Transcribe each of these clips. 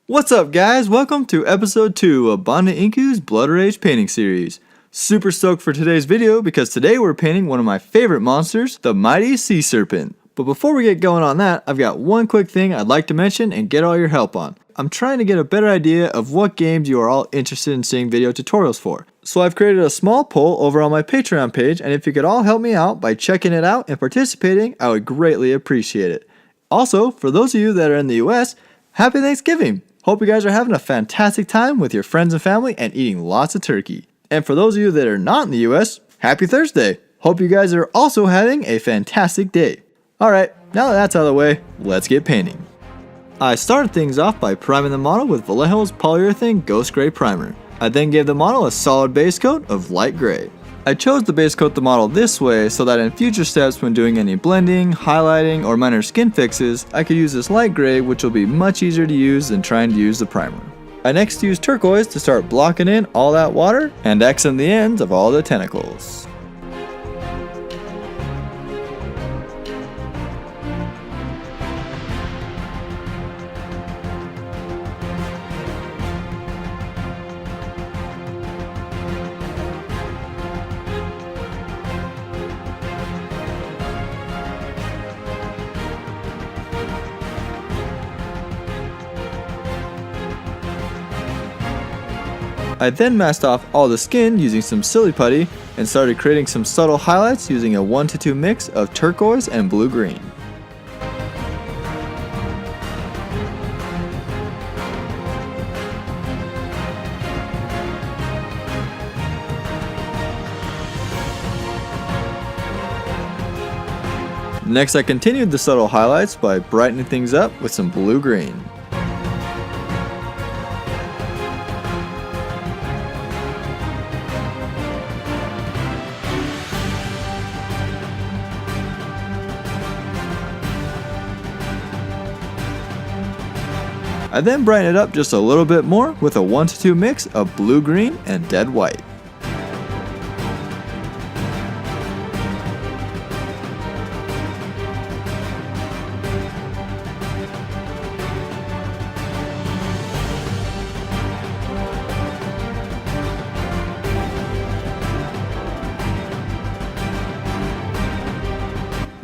What's up guys, welcome to episode 2 of Banda Inku's Blood Rage painting series. Super stoked for today's video because today we're painting one of my favorite monsters, the mighty sea serpent. But before we get going on that, I've got one quick thing I'd like to mention and get all your help on. I'm trying to get a better idea of what games you are all interested in seeing video tutorials for. So I've created a small poll over on my Patreon page, and if you could all help me out by checking it out and participating, I would greatly appreciate it. Also, for those of you that are in the US, happy Thanksgiving! Hope you guys are having a fantastic time with your friends and family and eating lots of turkey. And for those of you that are not in the US, happy Thursday! Hope you guys are also having a fantastic day. Alright, now that that's out of the way, let's get painting. I started things off by priming the model with Vallejo's Polyurethane Ghost Gray Primer. I then gave the model a solid base coat of light gray. I chose to base coat the model this way so that in future steps when doing any blending, highlighting, or minor skin fixes, I could use this light gray, which will be much easier to use than trying to use the primer. I next used turquoise to start blocking in all that water and accent the ends of all the tentacles. I then masked off all the skin using some silly putty and started creating some subtle highlights using a 1-to-2 mix of turquoise and blue-green. Next, I continued the subtle highlights by brightening things up with some blue-green. I then brighten it up just a little bit more with a 1-to-2 mix of blue-green and dead white.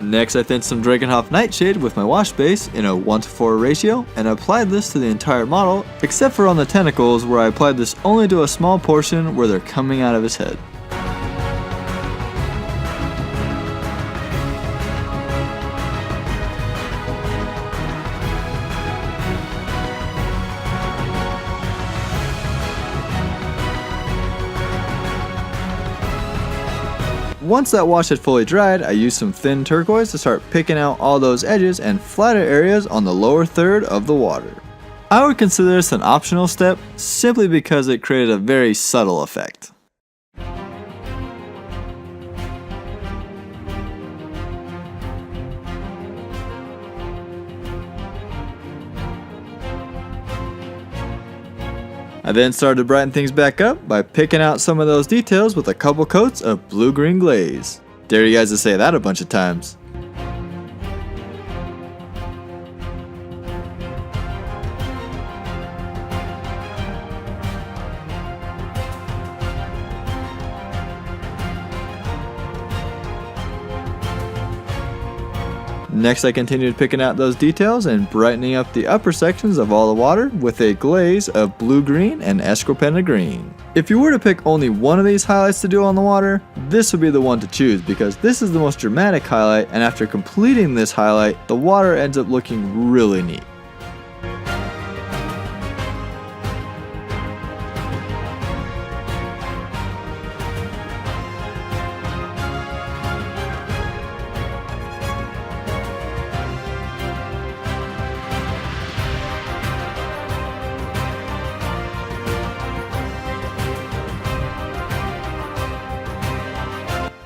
Next, I thinned some Drakenhof Nightshade with my wash base in a 1-to-4 ratio and applied this to the entire model, except for on the tentacles where I applied this only to a small portion where they're coming out of his head. Once that wash had fully dried, I used some thin turquoise to start picking out all those edges and flatter areas on the lower third of the water. I would consider this an optional step simply because it created a very subtle effect. I then started to brighten things back up by picking out some of those details with a couple coats of blue-green glaze. Dare you guys to say that a bunch of times. Next, I continued picking out those details and brightening up the upper sections of all the water with a glaze of blue-green and Escorpena Green. If you were to pick only one of these highlights to do on the water, this would be the one to choose because this is the most dramatic highlight, and after completing this highlight, the water ends up looking really neat.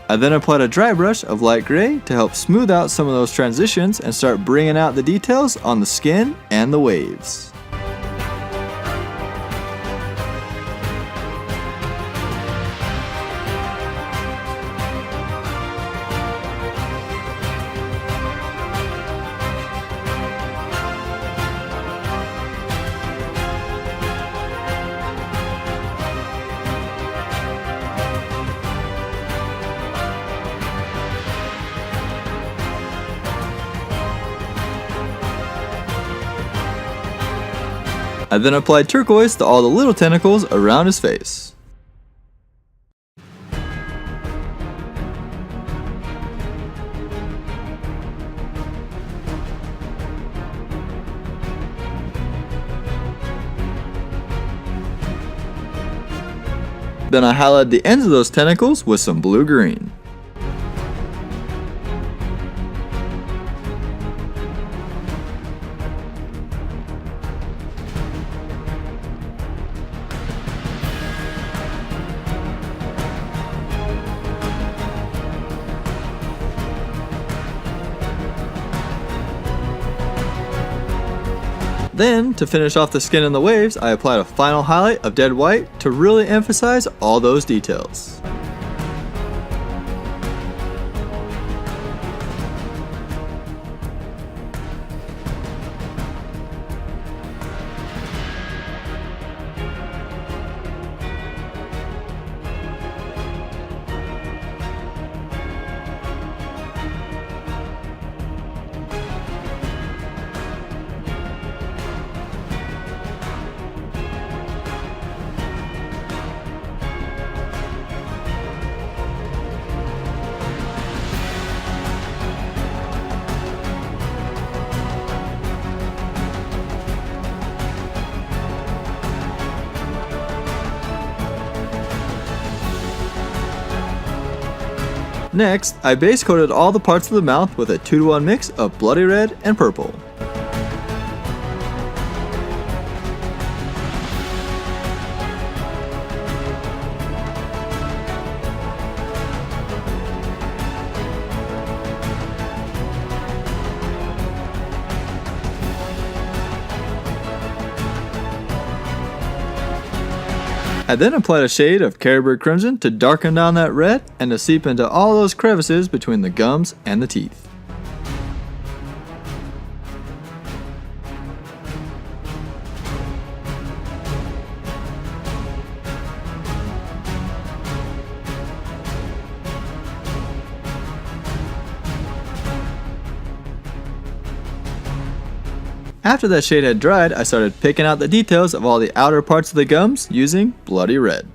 I then applied a dry brush of light gray to help smooth out some of those transitions and start bringing out the details on the skin and the waves. I then applied turquoise to all the little tentacles around his face. Then I highlighted the ends of those tentacles with some blue-green. Then, to finish off the skin and the waves, I applied a final highlight of dead white to really emphasize all those details. Next, I base coated all the parts of the mouth with a 2-to-1 mix of bloody red and purple. I then applied a shade of Carroburg Crimson to darken down that red and to seep into all those crevices between the gums and the teeth. After that shade had dried, I started picking out the details of all the outer parts of the gums using bloody red.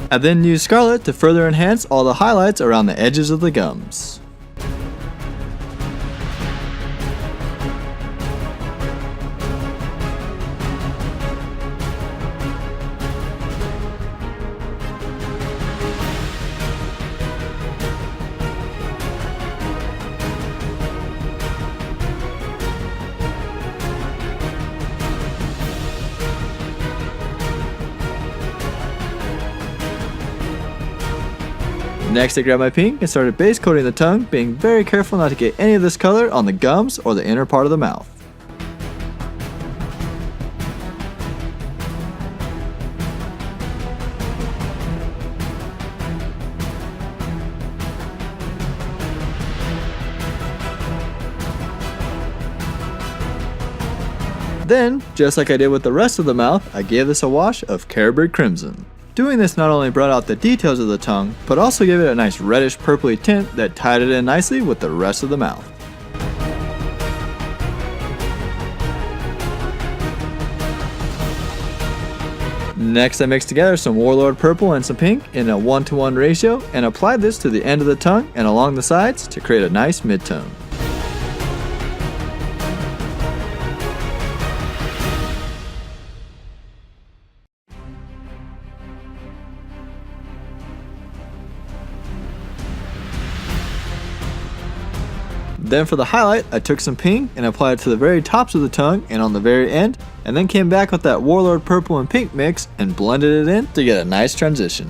I then used Scarlet to further enhance all the highlights around the edges of the gums. Next, I grabbed my pink and started base coating the tongue, being very careful not to get any of this color on the gums or the inner part of the mouth. Then, just like I did with the rest of the mouth, I gave this a wash of Carroburg Crimson. Doing this not only brought out the details of the tongue, but also gave it a nice reddish purpley tint that tied it in nicely with the rest of the mouth. Next, I mixed together some Warlord Purple and some pink in a 1-to-1 ratio and applied this to the end of the tongue and along the sides to create a nice mid-tone. Then for the highlight, I took some pink and applied it to the very tops of the tongue and on the very end, and then came back with that Warlord Purple and pink mix and blended it in to get a nice transition.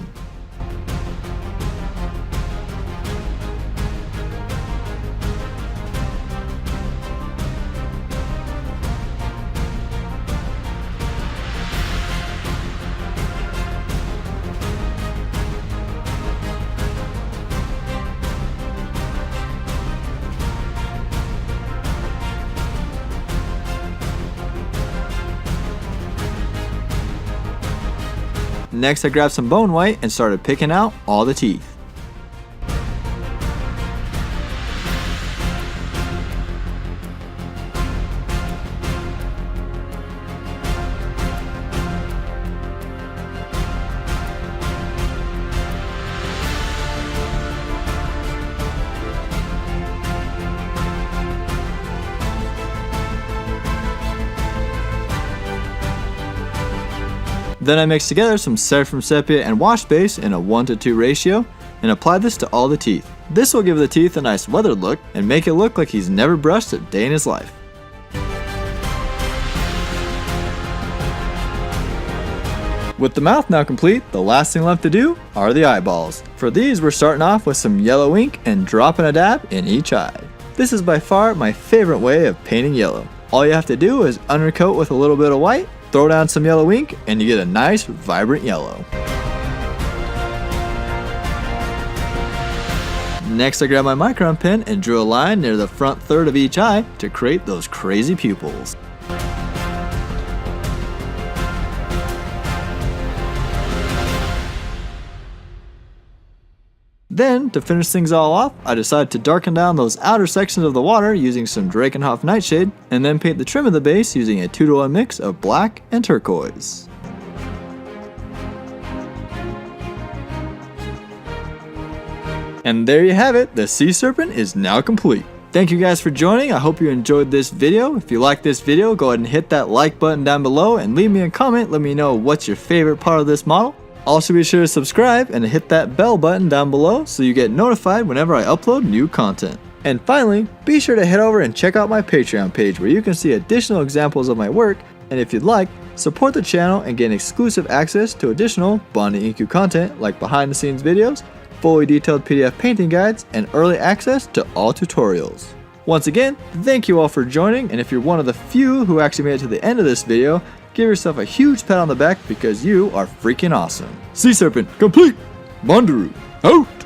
Next I grabbed some Bonewhite and started picking out all the teeth. Then I mixed together some Seraphim Sepia and wash base in a 1:2 ratio and applied this to all the teeth. This will give the teeth a nice weathered look and make it look like he's never brushed a day in his life. With the mouth now complete, the last thing left to do are the eyeballs. For these, we're starting off with some yellow ink and dropping a dab in each eye. This is by far my favorite way of painting yellow. All you have to do is undercoat with a little bit of white, throw down some yellow ink, and you get a nice, vibrant yellow. Next I grabbed my micron pen and drew a line near the front third of each eye to create those crazy pupils. Then, to finish things all off, I decided to darken down those outer sections of the water using some Drakenhof Nightshade, and then paint the trim of the base using a 2-to-1 mix of black and turquoise. And there you have it, the Sea Serpent is now complete. Thank you guys for joining. I hope you enjoyed this video. If you like this video, go ahead and hit that like button down below and leave me a comment. Let me know what's your favorite part of this model. Also be sure to subscribe and hit that bell button down below so you get notified whenever I upload new content. And finally, be sure to head over and check out my Patreon page where you can see additional examples of my work, and if you'd like, support the channel and gain exclusive access to additional Banda Inku content like behind the scenes videos, fully detailed PDF painting guides, and early access to all tutorials. Once again, thank you all for joining, and if you're one of the few who actually made it to the end of this video, give yourself a huge pat on the back because you are freaking awesome. Sea Serpent complete! Bandaroo out!